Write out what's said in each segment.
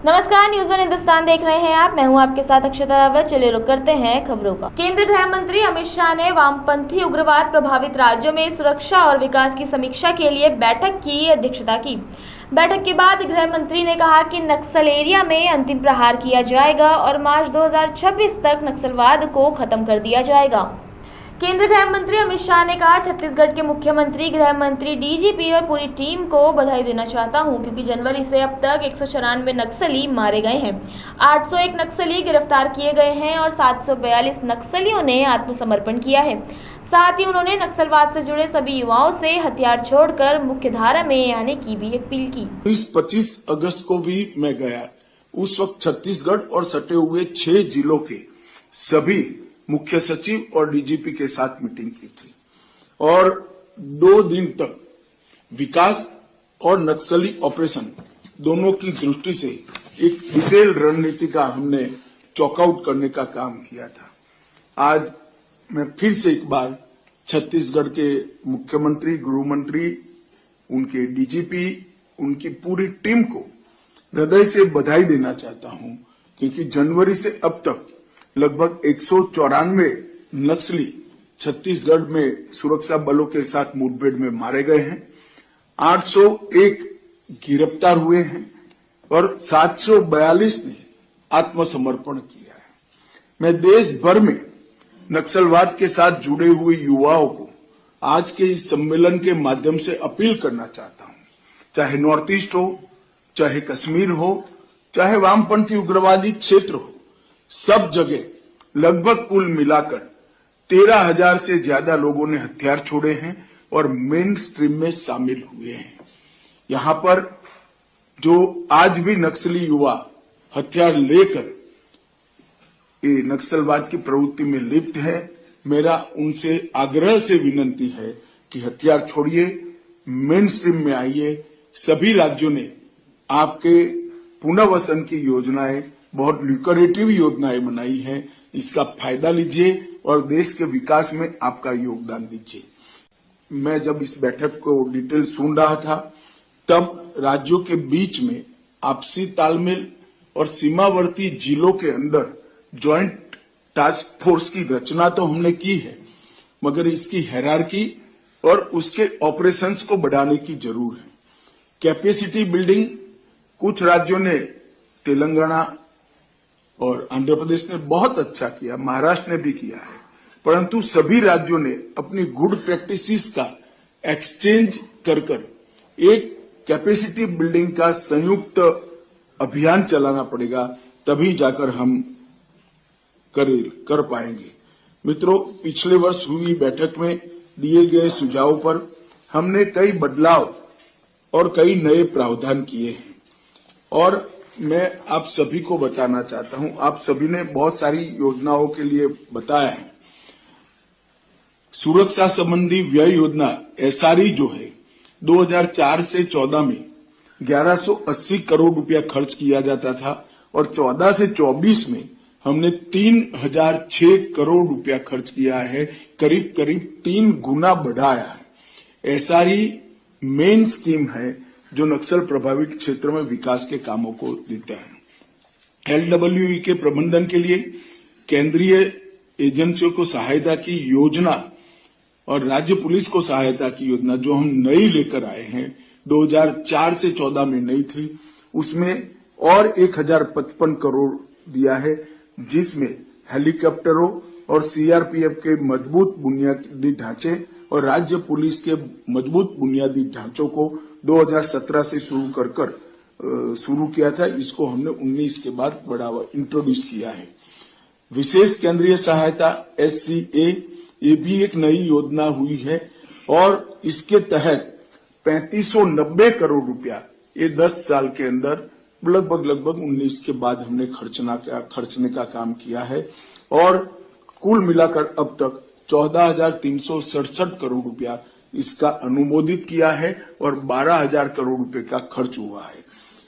नमस्कार, news one Hindustan देख रहे हैं आप। मैं हूं आपके साथ अक्षता रावत। चलिए रुक करते हैं खबरों का। केंद्रीय गृह मंत्री अमित शाह ने वामपंथी उग्रवाद प्रभावित राज्यों में सुरक्षा और विकास की समीक्षा के लिए बैठक की अध्यक्षता की। बैठक के बाद गृह मंत्री ने कहा कि नक्सल एरिया में अंतिम प्रहार किया जाएगा और मार्च 2026 तक नक्सलवाद को खत्म कर दिया जाएगा। केंद्रीय गृह मंत्री अमित शाह ने कहा, छत्तीसगढ़ के मुख्यमंत्री, गृह मंत्री, डीजीपी और पूरी टीम को बधाई देना चाहता हूं क्योंकि जनवरी से अब तक 194 नक्सली मारे गए हैं, 801 नक्सली गिरफ्तार किए गए हैं और 742 नक्सलियों ने आत्मसमर्पण किया है। साथ ही उन्होंने नक्सलवाद से जुड़े सभी युवाओं से हथियार छोड़कर मुख्यधारा में आने की भी अपील की। 25 अगस्त को भी मैं गया। उस वक्त छत्तीसगढ़ और सटे हुए 6 जिलों के सभी मुख्य सचिव और डीजीपी के साथ मीटिंग की थी और 2 दिन तक विकास और नक्सली ऑपरेशन दोनों की दृष्टि से एक डिटेल रणनीति का हमने चॉकआउट करने का काम किया था। आज मैं फिर से एक बार छत्तीसगढ़ के मुख्यमंत्री, गृह मंत्री, उनके डीजीपी, उनकी पूरी टीम को हृदय से बधाई देना चाहता हूं क्योंकि जनवरी से अब तक लगभग 194 नक्सली छत्तीसगढ़ में सुरक्षा बलों के साथ मुठभेड़ में मारे गए हैं, 801 गिरफ्तार हुए हैं और 742 ने आत्मसमर्पण किया है। मैं देश भर में नक्सलवाद के साथ जुड़े हुए युवाओं को आज के इस सम्मेलन के माध्यम से अपील करना चाहता हूं, चाहे नॉर्थ ईस्ट हो, चाहे कश्मीर हो, चाहे वामपंथी उग्रवादी क्षेत्र हो, सब जगह लगभग कुल मिलाकर 13,000 से ज्यादा लोगों ने हथियार छोड़े हैं और मेन स्ट्रीम में शामिल हुए हैं। यहां पर जो आज भी नक्सली युवा हथियार लेकर ये नक्सलवाद की प्रवृत्ति में लिप्त है, मेरा उनसे आग्रह से विनती है कि हथियार छोड़िए, मेन स्ट्रीम में आइए। सभी राज्यों ने आपके पुनर्वसन की योजनाएं, बहुत ल्यूक्रेटिव योजनाएं बनाई हैं, इसका फायदा लीजिए और देश के विकास में आपका योगदान दीजिए। मैं जब इस बैठक को डिटेल सुन रहा था तब राज्यों के बीच में आपसी तालमेल और सीमावर्ती जिलों के अंदर ज्वाइंट टास्क फोर्स की रचना तो हमने की है, मगर इसकी हायरार्की और उसके ऑपरेशंस को बढ़ाने की जरूरत है। कैपेसिटी बिल्डिंग कुछ राज्यों ने, तेलंगाना और आंध्र प्रदेश ने बहुत अच्छा किया, महाराष्ट्र ने भी किया है, परंतु सभी राज्यों ने अपनी गुड प्रैक्टिसेस का एक्सचेंज कर एक कैपेसिटी बिल्डिंग का संयुक्त अभियान चलाना पड़ेगा, तभी जाकर हम कर पाएंगे। मित्रों, पिछले वर्ष हुई बैठक में दिए गए सुझावों पर हमने कई बदलाव और कई नए प्रावधान किए हैं और मैं आप सभी को बताना चाहता हूं, आप सभी ने बहुत सारी योजनाओं के लिए बताया है। सुरक्षा संबंधी व्यय योजना एसआरई जो है 2004 से 14 में 1180 करोड़ रुपया खर्च किया जाता था और 14 से 24 में हमने 3006 करोड़ रुपया खर्च किया है, करीब 3 गुना बढ़ाया है। एसआरई मेन स्कीम है जो नक्सल प्रभावित क्षेत्र में विकास के कामों को देता है। एलडब्ल्यूई के प्रबंधन के लिए केंद्रीय एजेंसियों को सहायता की योजना और राज्य पुलिस को सहायता की योजना जो हम नई लेकर आए हैं, 2004 से 14 में नई थी, उसमें और 1055 करोड़ दिया है, जिसमें हेलीकॉप्टरों और सीआरपीएफ के मजबूत बुनियादी ढांचे और राज्य पुलिस के मजबूत बुनियादी ढांचों को 2017 से शुरू किया था। इसको हमने 19 के बाद बढ़ावा इंट्रोड्यूस किया है। विशेष केंद्रीय सहायता SCA ये भी एक नई योजना हुई है और इसके तहत 3590 करोड़ रुपया ये 10 साल के अंदर लगभग 19 के बाद हमने खर्चने का काम किया है और कुल मिलाकर अब तक 14,367 करोड़ रुपया इसका अनुमोदित किया है और 12,000 करोड़ रुपए का खर्च हुआ है।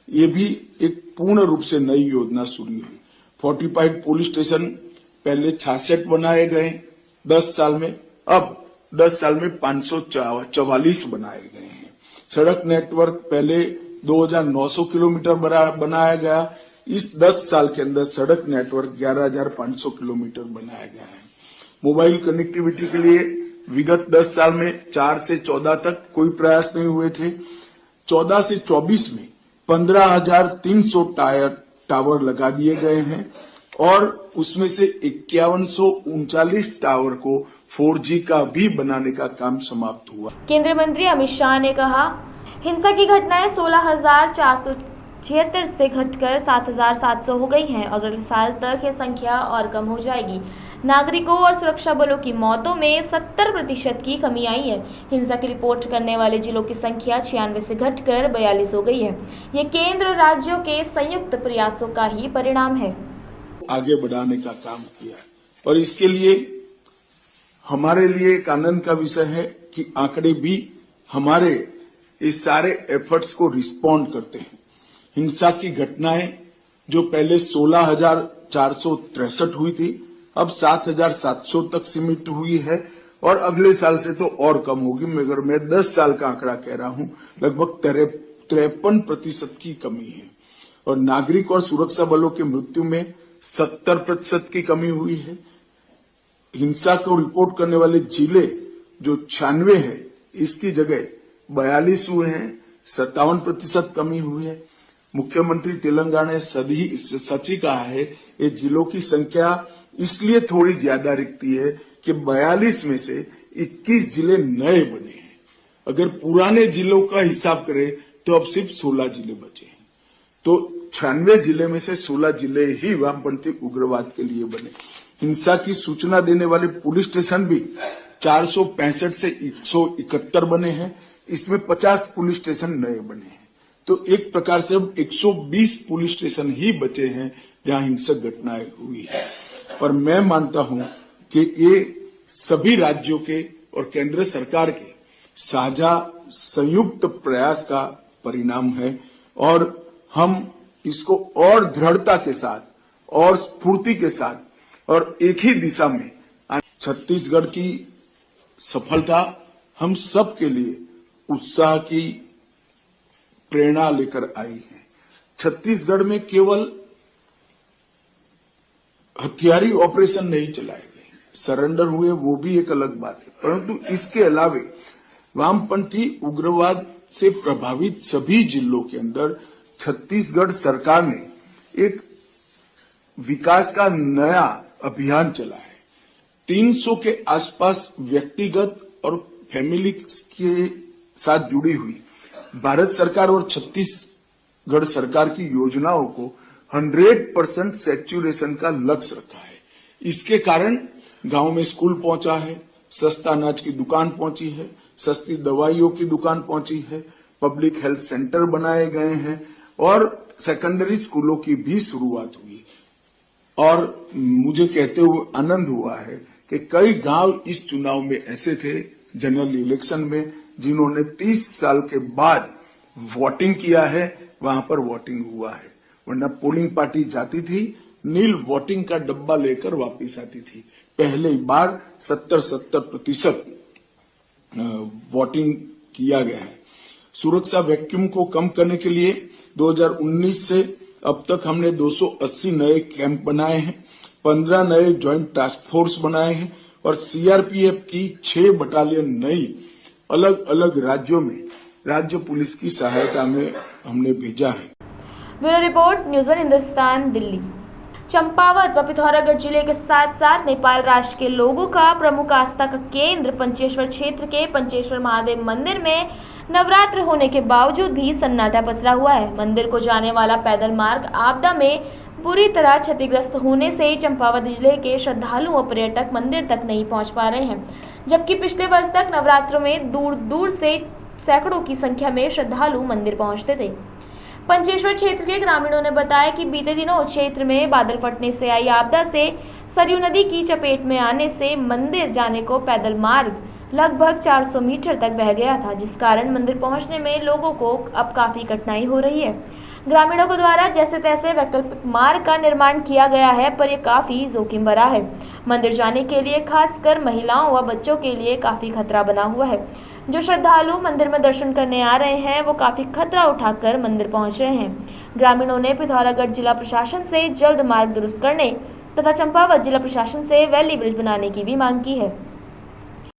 ये भी एक पूर्ण रूप से नई योजना शुरू हुई। फोर्टिफाइड पुलिस स्टेशन पहले 66 बनाए गए 10 साल में, अब 10 साल में 544 बनाए गए हैं। सड़क नेटवर्क पहले 2,900 किलोमीटर बनाया गया, इस 10 साल के अंदर सड़क नेटवर्क 11,500 किलोमीटर बनाया गया है। मोबाइल कनेक्टिविटी के लिए विगत 10 साल में 4 से 14 तक कोई प्रयास नहीं हुए थे। 14 से 24 में 15,300 टावर लगा दिए गए हैं और उसमें से 5139 टावर को 4G का भी बनाने का काम समाप्त हुआ। केंद्रीय मंत्री अमित शाह ने कहा, हिंसा की घटनाएं 16,476 से घटकर 7,700 हो गई हैं। अगले साल तक यह संख्या और कम हो जाएगी। नागरिकों और सुरक्षा बलों की मौतों में 70% की कमी आई है। हिंसा की रिपोर्ट करने वाले जिलों की संख्या 96 से घटकर 42 हो गई है। ये केंद्र और राज्यों के संयुक्त प्रयासों का ही परिणाम है। आगे बढ़ाने का काम किया और इसके लिए हमारे लिए एक आनंद का विषय है कि आंकड़े भी हमारे इस सारे एफर्ट्स को रिस्पॉन्ड करते हैं। हिंसा की घटनाएं जो पहले 16,463 हुई थी, अब 7,700 तक सीमित हुई है और अगले साल से तो और कम होगी। मगर मैं 10 साल का आंकड़ा कह रहा हूं, लगभग 53% की कमी है। और नागरिक और सुरक्षा बलों की मृत्यु में 70% की कमी हुई है। हिंसा को रिपोर्ट करने वाले जिले जो 96 है, इसकी जगह 42 हुए हैं, 57% कमी हुई है। मुख्यमंत्री तेलंगाना ने सच ही कहा है, ये जिलों की संख्या इसलिए थोड़ी ज्यादा दिखती है कि 42 में से 21 जिले नए बने हैं। अगर पुराने जिलों का हिसाब करें तो अब सिर्फ 16 जिले बचे हैं। तो 96 जिले में से 16 जिले ही वामपंथी उग्रवाद के लिए बने। हिंसा की सूचना देने वाले पुलिस स्टेशन भी 465 से 171 बने हैं। इसमें 50 पुलिस स्टेशन नए बने हैं। तो एक प्रकार से अब 120 पुलिस स्टेशन ही बचे हैं जहां हिंसक घटनाएं हुई है। और मैं मानता हूं कि ये सभी राज्यों के और केंद्र सरकार के साझा संयुक्त प्रयास का परिणाम है और हम इसको और दृढ़ता के साथ और स्फूर्ति के साथ और एक ही दिशा में, छत्तीसगढ़ की सफलता हम सब के लिए उत्साह की प्रेरणा लेकर आई है। छत्तीसगढ़ में केवल हथियारी ऑपरेशन नहीं चलाए गए, सरेंडर हुए वो भी एक अलग बात है, परंतु इसके अलावे वामपंथी उग्रवाद से प्रभावित सभी जिलों के अंदर छत्तीसगढ़ सरकार ने एक विकास का नया अभियान चला है। 300 के आसपास व्यक्तिगत और फैमिली के साथ जुड़ी हुई भारत सरकार और छत्तीसगढ़ सरकार की योजनाओं को 100% सैचुरेशन का लक्ष्य रखा है। इसके कारण गांव में स्कूल पहुंचा है, सस्ता अनाज की दुकान पहुंची है, सस्ती दवाइयों की दुकान पहुंची है, पब्लिक हेल्थ सेंटर बनाए गए हैं और सेकेंडरी स्कूलों की भी शुरुआत हुई। और मुझे कहते हुए आनंद हुआ है कि कई गांव इस चुनाव में ऐसे थे, जनरल इलेक्शन में, जिन्होंने 30 साल के बाद वोटिंग किया है, वहां पर वोटिंग हुआ है। वरना पोलिंग पार्टी जाती थी, नील वोटिंग का डब्बा लेकर वापस आती थी। पहली बार 70% वोटिंग किया गया है। सुरक्षा वैक्यूम को कम करने के लिए 2019 से अब तक हमने 280 नए कैंप बनाए हैं, 15 नए ज्वाइंट टास्क फोर्स बनाए हैं और सीआरपीएफ की 6 बटालियन नई अलग अलग राज्यों में राज्य पुलिस की सहायता में हमने भेजा है। Bureau report, news 1 Hindustan, Delhi. Champawat व पिथौरागढ़ जिले के साथ साथ नेपाल राष्ट्र के लोगों का प्रमुख आस्था का केंद्र पंचेश्वर क्षेत्र के पंचेश्वर महादेव मंदिर में नवरात्र होने के बावजूद भी सन्नाटा पसरा हुआ है। मंदिर को जाने वाला पैदल मार्ग आपदा में बुरी तरह क्षतिग्रस्त होने से चंपावत जिले के श्रद्धालु व पर्यटक मंदिर तक नहीं पहुंच पा रहे हैं, जबकि पिछले वर्ष तक नवरात्रों में दूर दूर से सैकड़ों की संख्या में श्रद्धालु मंदिर पहुंचते थे। पंचेश्वर क्षेत्र के ग्रामीणों ने बताया कि बीते दिनों क्षेत्र में बादल फटने से आई आपदा से सरयू नदी की चपेट में आने से मंदिर जाने को पैदल मार्ग लगभग 400 मीटर तक बह गया था, जिस कारण मंदिर पहुंचने में लोगों को अब काफी कठिनाई हो रही है। ग्रामीणों के द्वारा जैसे तैसे वैकल्पिक मार्ग का निर्माण किया गया है, पर यह काफी जोखिम भरा है। मंदिर जाने के लिए खासकर महिलाओं व बच्चों के लिए काफी खतरा बना हुआ है। जो श्रद्धालु मंदिर में दर्शन करने आ रहे हैं वो काफी खतरा उठाकर मंदिर पहुंच रहे हैं। ग्रामीणों ने पिथौरागढ़ जिला प्रशासन से जल्द मार्ग दुरुस्त करने तथा चंपावत जिला प्रशासन से वैली ब्रिज बनाने की भी मांग की है।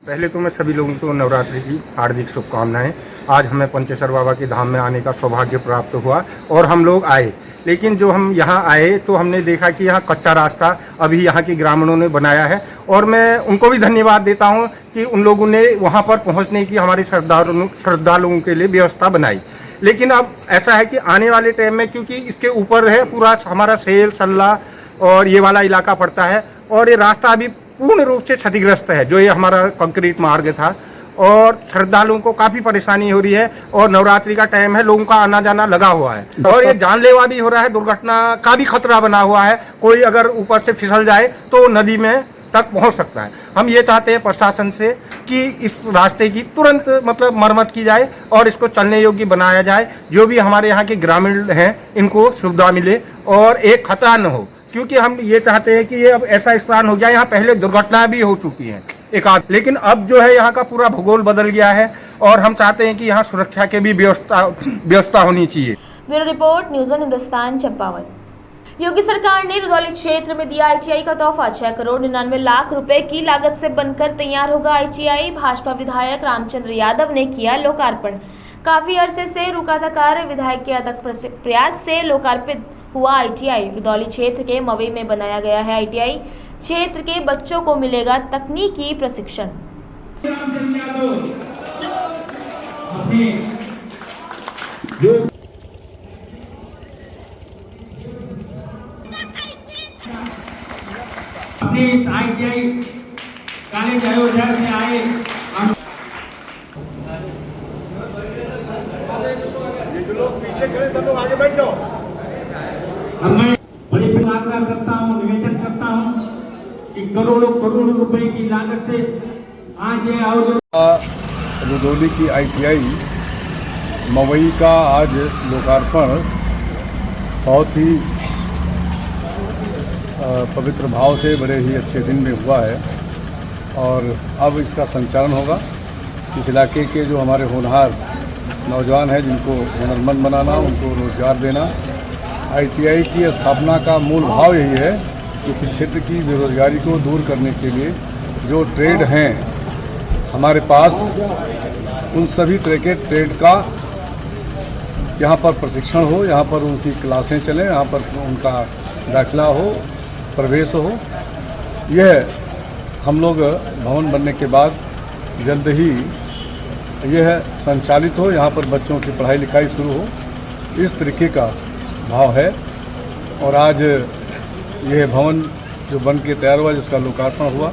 पहले तो मैं सभी लोगों को नवरात्रि की हार्दिक शुभकामनाएं। आज हमें पंचेश्वर बाबा के धाम में आने का सौभाग्य प्राप्त हुआ और हम लोग आए, लेकिन जो हम यहाँ आए तो हमने देखा कि यहाँ कच्चा रास्ता अभी यहाँ के ग्रामीणों ने बनाया है और मैं उनको भी धन्यवाद देता हूँ कि उन लोगों ने वहाँ पर पहुँचने की हमारे श्रद्धालुओं के लिए व्यवस्था बनाई। लेकिन अब ऐसा है कि आने वाले टाइम में, क्योंकि इसके ऊपर है पूरा हमारा सेल सल्ला और ये वाला इलाका पड़ता है और ये रास्ता अभी पूर्ण रूप से क्षतिग्रस्त है, जो ये हमारा कंक्रीट मार्ग था और श्रद्धालुओं को काफी परेशानी हो रही है और नवरात्रि का टाइम है, लोगों का आना जाना लगा हुआ है और ये जानलेवा भी हो रहा है, दुर्घटना का भी खतरा बना हुआ है। कोई अगर ऊपर से फिसल जाए तो नदी में तक पहुंच सकता है। हम ये चाहते हैं प्रशासन से कि इस रास्ते की तुरंत मरम्मत की जाए और इसको चलने योग्य बनाया जाए। जो भी हमारे यहाँ के ग्रामीण हैं इनको सुविधा मिले और एक खतरा न हो, क्योंकि हम ये चाहते हैं कि ये अब ऐसा स्थान हो गया, यहाँ पहले दुर्घटना भी हो चुकी है एक आध, लेकिन अब जो है यहाँ का पूरा भूगोल बदल गया है और हम चाहते हैं कि यहाँ सुरक्षा के भी व्यवस्था होनी चाहिए। Bureau report, news one Hindustan, Champawat. Yogi सरकार ने रुदौली क्षेत्र में दिया आईटीआई का तोहफा। 6 करोड़ 99 लाख रुपए की लागत से बनकर तैयार होगा आईटीआई। भाजपा विधायक रामचंद्र यादव ने किया लोकार्पण। काफी अरसे से रुका था कार्य, विधायक के अथक प्रयास से लोकार्पित हुआ आईटीआई। रुदौली क्षेत्र के मवई में बनाया गया है आईटीआई। क्षेत्र के बच्चों को मिलेगा तकनीकी प्रशिक्षण। अपने इस आईटीआई कॉलेज अयोध्या से आए ये जो लोग पीछे खड़े सब लोग आगे बैठ जाओ। अब मैं बड़ी आग्रह करता हूँ, निवेदन करता हूँ कि करोड़ों करोड़ रुपए की लागत से आज ये रुदौली की आईटीआई मवई का आज लोकार्पण बहुत ही पवित्र भाव से बड़े ही अच्छे दिन में हुआ है और अब इसका संचालन होगा। इस इलाके के जो हमारे होनहार नौजवान हैं जिनको हुनरमंद बनाना, उनको रोजगार देना, आईटीआई की स्थापना का मूल भाव यही है कि इस क्षेत्र की बेरोजगारी को दूर करने के लिए जो ट्रेड हैं हमारे पास, उन सभी तरह के ट्रेड का यहाँ पर प्रशिक्षण हो, यहाँ पर उनकी क्लासें चलें, यहाँ पर उनका दाखिला हो, प्रवेश हो। यह हम लोग भवन बनने के बाद जल्द ही यह संचालित हो, यहाँ पर बच्चों की पढ़ाई लिखाई शुरू हो, इस तरीके का भाव है। और आज यह भवन जो बन के तैयार हुआ, जिसका लोकार्पण हुआ,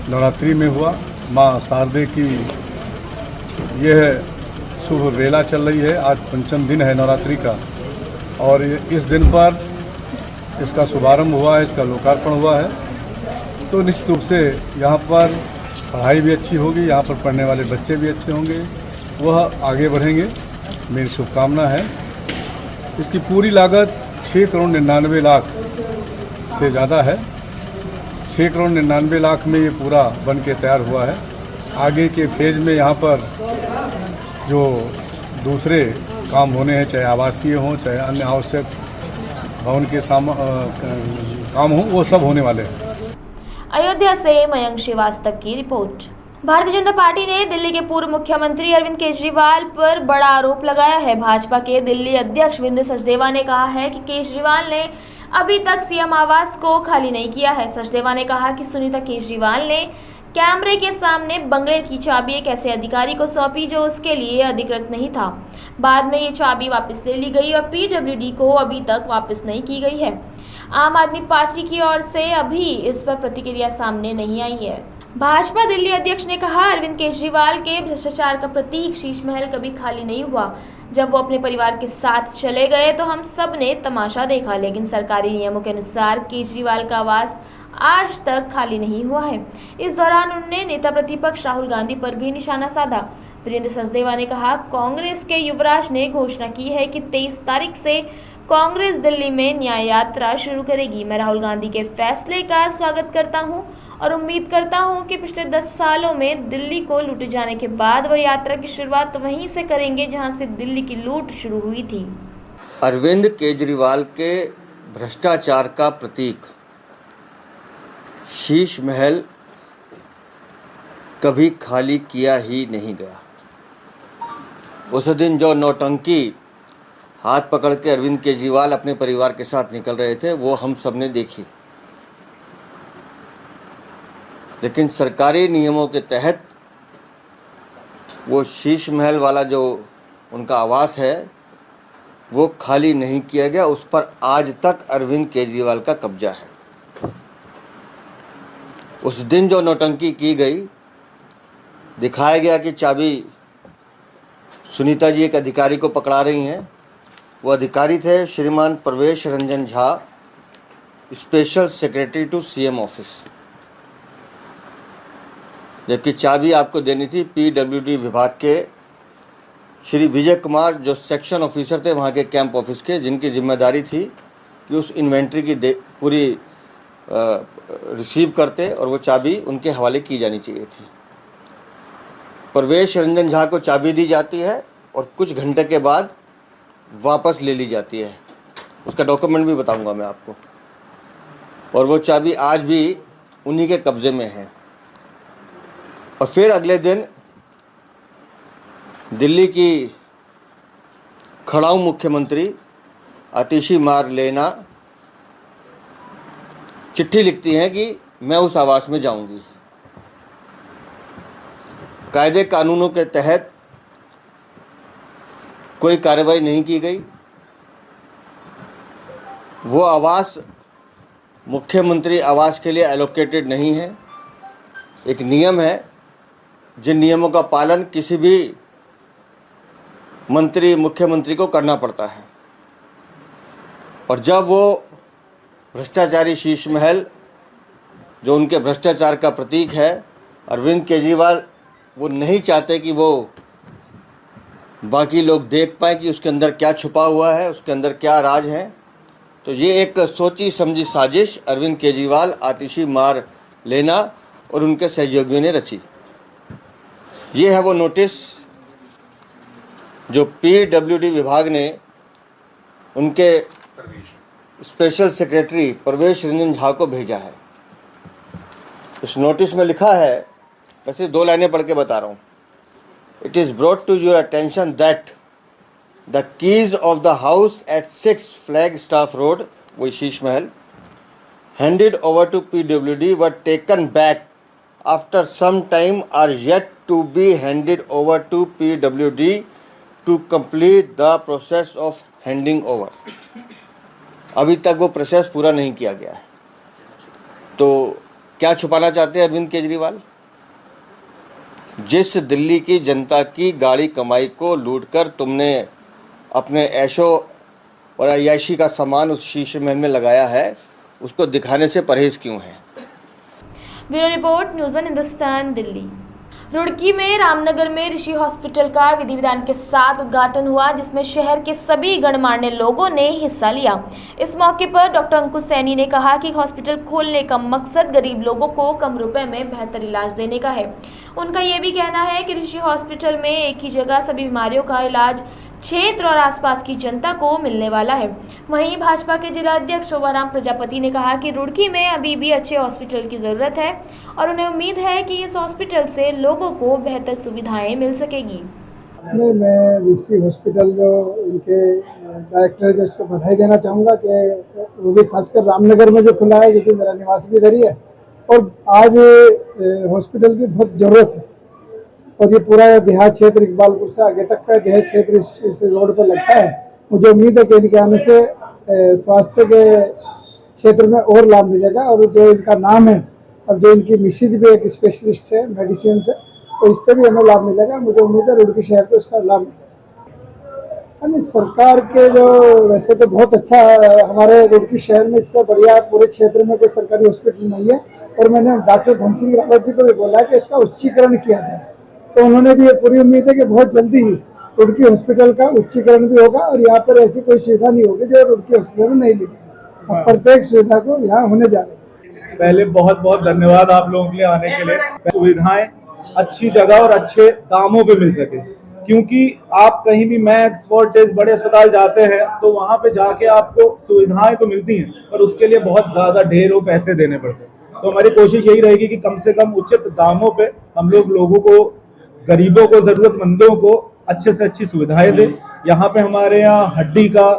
नवरात्रि में हुआ। माँ शारदे की यह शुभ वेला चल रही है। आज पंचम दिन है नवरात्रि का और इस दिन पर इसका शुभारंभ हुआ है, इसका लोकार्पण हुआ है। तो निश्चित रूप से यहाँ पर पढ़ाई भी अच्छी होगी, यहाँ पर पढ़ने वाले बच्चे भी अच्छे होंगे, वह आगे बढ़ेंगे, मेरी शुभकामना है। इसकी पूरी लागत 6 करोड़ 99 लाख से ज़्यादा है। 6 करोड़ 99 लाख में ये पूरा बन के तैयार हुआ है। आगे के फेज में यहाँ पर जो दूसरे काम होने हैं, चाहे आवासीय हों, चाहे अन्य आवश्यक भवन के काम हों, वो सब होने वाले हैं। अयोध्या से मयंक श्रीवास्तव की रिपोर्ट। भारतीय जनता पार्टी ने दिल्ली के पूर्व मुख्यमंत्री अरविंद केजरीवाल पर बड़ा आरोप लगाया है। भाजपा के दिल्ली अध्यक्ष वीरेंद्र सचदेवा ने कहा है कि केजरीवाल ने अभी तक सीएम आवास को खाली नहीं किया है। सचदेवा ने कहा कि सुनीता केजरीवाल ने कैमरे के सामने बंगले की चाबी एक ऐसे अधिकारी को सौंपी जो उसके लिए अधिकृत नहीं था। बाद में ये चाबी वापस ले ली गई और पीडब्ल्यूडी को अभी तक वापस नहीं की गई है। आम आदमी पार्टी की ओर से अभी इस पर प्रतिक्रिया सामने नहीं आई है। भाजपा दिल्ली अध्यक्ष ने कहा, अरविंद केजरीवाल के भ्रष्टाचार का प्रतीक शीश महल कभी खाली नहीं हुआ। जब वो अपने परिवार के साथ चले गए तो हम सब ने तमाशा देखा, लेकिन सरकारी नियमों के अनुसार केजरीवाल का आवास आज तक खाली नहीं हुआ है। इस दौरान उन्होंने नेता प्रतिपक्ष राहुल गांधी पर भी निशाना साधा। वीरेंद्र सचदेवा ने कहा, कांग्रेस के युवराज ने घोषणा की है कि 23 तारीख से कांग्रेस दिल्ली में न्याय यात्रा शुरू करेगी। मैं राहुल गांधी के फैसले का स्वागत करता हूं और उम्मीद करता हूं कि पिछले 10 सालों में दिल्ली को लूटे जाने के बाद वह यात्रा की शुरुआत वहीं से करेंगे जहां से दिल्ली की लूट शुरू हुई थी। अरविंद केजरीवाल के भ्रष्टाचार का प्रतीक शीश महल कभी खाली किया ही नहीं गया। उस दिन जो नौटंकी हाथ पकड़ के अरविंद केजरीवाल अपने परिवार के साथ निकल रहे थे वो हम सब ने देखी, लेकिन सरकारी नियमों के तहत वो शीश महल वाला जो उनका आवास है वो खाली नहीं किया गया। उस पर आज तक अरविंद केजरीवाल का कब्जा है। उस दिन जो नौटंकी की गई, दिखाया गया कि चाबी सुनीता जी एक अधिकारी को पकड़ा रही हैं। वो अधिकारी थे श्रीमान Pravesh Ranjan Jha, special secretary to CM office, जबकि चाबी आपको देनी थी पीडब्ल्यूडी विभाग के श्री विजय कुमार, जो सेक्शन ऑफिसर थे वहाँ के कैंप ऑफिस के, जिनकी जिम्मेदारी थी कि उस इन्वेंट्री की पूरी रिसीव करते और वो चाबी उनके हवाले की जानी चाहिए थी। प्रवेश रंजन झा को चाबी दी जाती है और कुछ घंटे के बाद वापस ले ली जाती है। उसका डॉक्यूमेंट भी बताऊंगा मैं आपको। और वो चाबी आज भी उन्हीं के कब्जे में है। और फिर अगले दिन दिल्ली की खड़ाऊ मुख्यमंत्री आतिशी मार लेना चिट्ठी लिखती हैं कि मैं उस आवास में जाऊंगी। कायदे कानूनों के तहत कोई कार्रवाई नहीं की गई। वो आवास मुख्यमंत्री आवास के लिए एलोकेटेड नहीं है। एक नियम है, जिन नियमों का पालन किसी भी मंत्री मुख्यमंत्री को करना पड़ता है। और जब वो भ्रष्टाचारी शीश महल, जो उनके भ्रष्टाचार का प्रतीक है, अरविंद केजरीवाल वो नहीं चाहते कि वो बाकी लोग देख पाए कि उसके अंदर क्या छुपा हुआ है, उसके अंदर क्या राज है। तो ये एक सोची समझी साजिश अरविंद केजरीवाल, आतिशी मार लेना और उनके सहयोगियों ने रची। ये है वो नोटिस जो पीडब्ल्यूडी विभाग ने उनके स्पेशल सेक्रेटरी प्रवेश रंजन झा को भेजा है। इस नोटिस में लिखा है, मैं सिर्फ 2 लाइनें पढ़ के बता रहा हूँ। It is brought to your attention that the keys of the house at 6 Flagstaff Road, वो Sheesh Mahal, handed over to PWD were taken back after some time are yet to be handed over to PWD to complete the process of handing over. अभी तक वो process पूरा नहीं किया गया है। तो क्या छुपाना चाहते हैं अरविंद केजरीवाल? जिस दिल्ली की जनता की गाड़ी कमाई को लूटकर तुमने अपने ऐशो और अय्याशी का सामान उस शीशे महल में लगाया है, उसको दिखाने से परहेज क्यों है? Bureau report, news one Hindustan, Delhi. Roorkee में रामनगर में ऋषि हॉस्पिटल का विधि विधान के साथ उद्घाटन हुआ, जिसमें शहर के सभी गणमान्य लोगों ने हिस्सा लिया। इस मौके पर डॉक्टर अंकुश सैनी ने कहा कि हॉस्पिटल खोलने का मकसद गरीब लोगों को कम रुपए में बेहतर इलाज देने का है। उनका ये भी कहना है कि ऋषि हॉस्पिटल में एक ही जगह सभी बीमारियों का इलाज क्षेत्र और आसपास की जनता को मिलने वाला है। वहीं भाजपा के जिला अध्यक्ष शोभाराम प्रजापति ने कहा कि रुड़की में अभी भी अच्छे हॉस्पिटल की जरूरत है और उन्हें उम्मीद है कि इस हॉस्पिटल से लोगों को बेहतर सुविधाएं मिल सकेगी। मैं ऋषि हॉस्पिटल जो उनके डायरेक्टर है, उसको बधाई देना चाहूँगा कि वो भी खासकर रामनगर में जो खुला है, क्योंकि मेरा निवास भी इधर ही है और आज हॉस्पिटल की बहुत ज़रूरत है। और ये पूरा देहात क्षेत्र इकबालपुर से आगे तक का देहात क्षेत्र इस रोड पर लगता है। मुझे उम्मीद है कि इनके आने से स्वास्थ्य के क्षेत्र में और लाभ मिलेगा। और जो इनका नाम है और जो इनकी मिसेज भी एक स्पेशलिस्ट है मेडिसिन से, तो इससे भी हमें लाभ मिलेगा। मुझे उम्मीद है रुड़की शहर को इसका लाभ मिलेगा। सरकार के जो वैसे तो बहुत अच्छा हमारे रुड़की शहर में, इससे बढ़िया पूरे क्षेत्र में कोई सरकारी हॉस्पिटल नहीं है। और मैंने डॉक्टर धन सिंह रावत जी को भी बोला कि इसका उच्चीकरण किया जाए, तो उन्होंने भी ये पूरी उम्मीद है कि बहुत जल्दी ही रुड़की हॉस्पिटल का उच्चीकरण भी होगा और यहाँ पर ऐसी कोई सुविधा नहीं होगी जो रुड़की हॉस्पिटल में नहीं मिलेगी। प्रत्येक सुविधा को यहाँ होने जा रही है। पहले बहुत बहुत धन्यवाद आप लोगों के लिए आने के लिए। सुविधाएं अच्छी जगह और अच्छे दामों पे मिल सके, क्योंकि आप कहीं भी मैक्स, फोर्टिस, बड़े अस्पताल जाते हैं तो वहां पे जाके आपको सुविधाएं तो मिलती हैं पर उसके लिए बहुत ज्यादा ढेरों पैसे देने पड़ते हैं। तो हमारी कोशिश यही रहेगी कि कम से कम उचित दामों पे हम लोगों को, गरीबों को, जरूरतमंदों को अच्छे से अच्छी सुविधाएं दें। यहाँ पे हमारे यहाँ हड्डी का,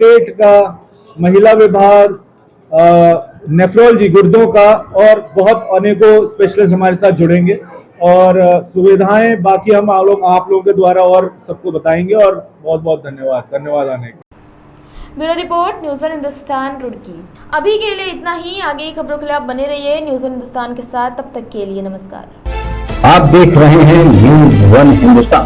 पेट का, महिला विभाग, नेफ्रोलॉजी, गुर्दों का और बहुत अनेकों स्पेशलिस्ट हमारे साथ जुड़ेंगे और सुविधाएं बाकी हम आप लोगों के द्वारा और सबको बताएंगे। और बहुत बहुत धन्यवाद आने के। Bureau report, news one Hindustan, Roorkee. अभी के लिए इतना ही। आगे की खबरों के लिए आप बने रहिए न्यूज़ वन हिंदुस्तान के साथ। तब तक के लिए नमस्कार। आप देख रहे हैं न्यूज़ वन हिंदुस्तान।